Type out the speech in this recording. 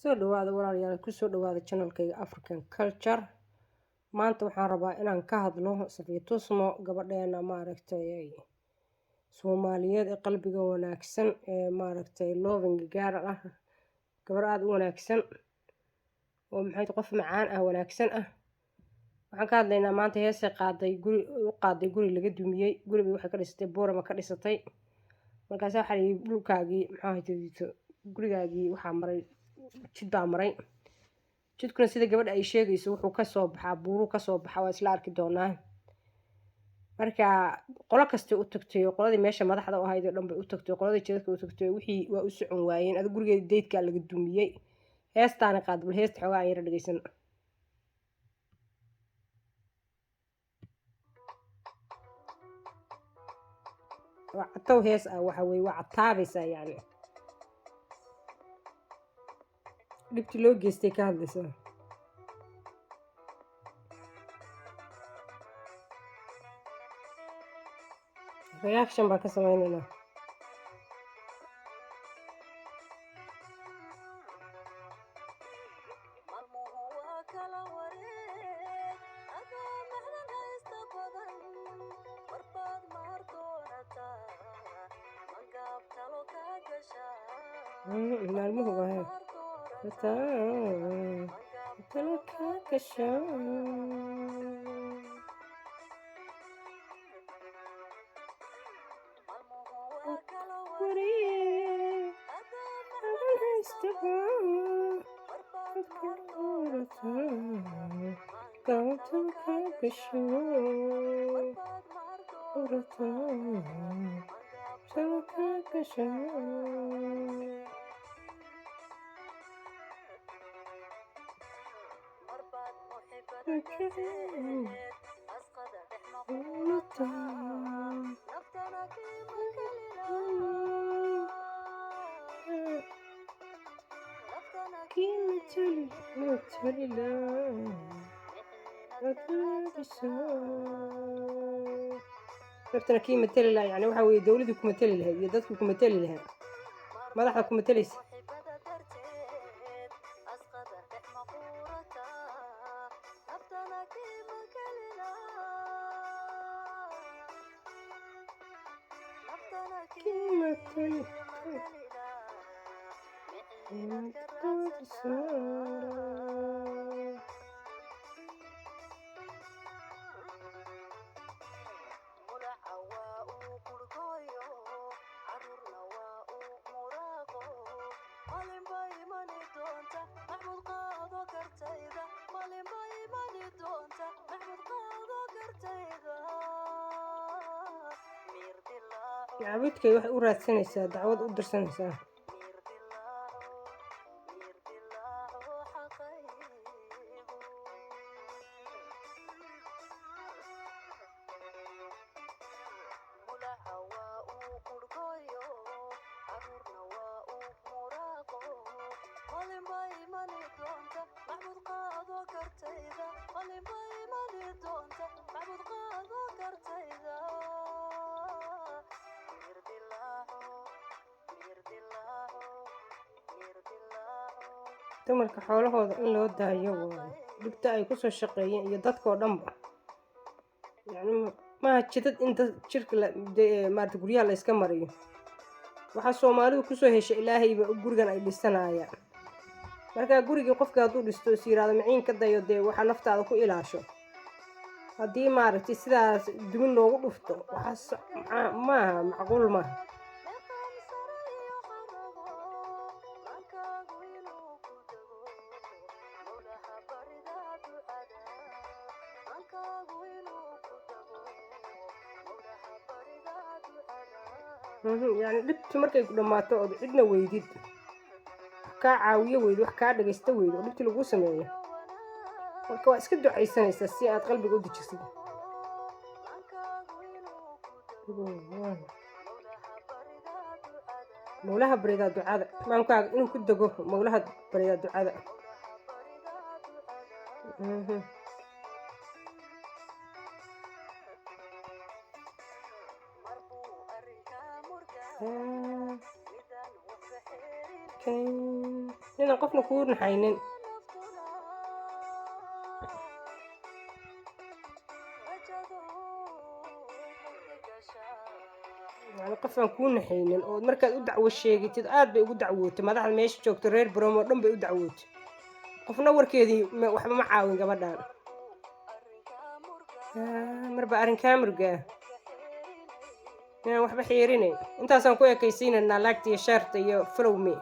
soo dhawaada walaalayaal ku soo dhawaada channelkayga African Culture. Maanta waxaan rabaa inaan ka hadlo Safiya Tusmo, gabadheena maaragtay Soomaaliyeed ee qalbiga wanaagsan ee maaragtay loving gaar ah, gabar aad u wanaagsan oo maxay qof macaan ah wanaagsan ah. Waxaan ka hadlaynaa maanta heesay qaaday guri laga dumiyay, guriga waxay ka dhistay Boorama ka dhisatay. Markaas waxa ay dhulkaagii maxaa hayto gurigaagii waxa maray jid baa maray. Jidkuna sida gabadha ay sheegayso wuxuu ka soo baxaa buuru ka soo baxa, waa isla arki doonaa. Marka qolo kasta u tagtay qoladii meesha madaxda u ahayd oo dhan bay u tagtay, qoladii jidadka u tagtay wixii waa u socon waayeen. Adiga gurigeeda deydka laga dumiyay. Heestaana qaad bal heesta xogaa aan yara dhageysan. waa cataw hees ah waxa weeye waa cataabaysa yani dhibti loo geystay ka hadlaysa. Reaction baan ka sameynayna. maalmuhu waa talo ka gasho نفتنا كي مثل لا يعني waxa weey dawladdu ku matali lahayd iyo dadku ku matali lahayd madaxda ku matalaysa cabidkay wax u raadsanaysaa dacwad u dirsanaysaa dumarka xoolahooda in loo daayo dhibta ay ku soo shaqeeyeen iyo dadkoo dhanba yani ma jidad inta jirka maarta guryaha la iska mariyo waxa Soomaalidu ku soo heshay ilaahayba gurigan ay dhisanayaan. Marka gurigii qofka hadduu dhisto siiraado maciin ka dayo dee waxa naftaada ku ilaasho haddii maaragtay sidaas dumin loogu dhufto waxa ma macquul ma يعني dhibtu markay ku dhamaato oo cidna weydid ka caawiyo weyd wax ka dhageysta weyd oo dhibti lagu sameeyo marka waa iska ducaysanaysaa si aad qalbiga u dejisid. mawlaha barida ducada maankaaga inuu ku dago mawlaha barida ducada. ninaan qofna kuu naxaynin يعني qof aan kuu naxaynin oo markaad u dacwo sheegtid aad bay ugu dacwootay madaxda meesha joogta reer Bromo dhan bay u dacwootay qofna warkeedii waxba ma caawin gabadhan marba arrin kaamurga inaan waxba xiirinayn intaasaan ku ekaysiinaynaa laagta iyo shaarta iyo follow me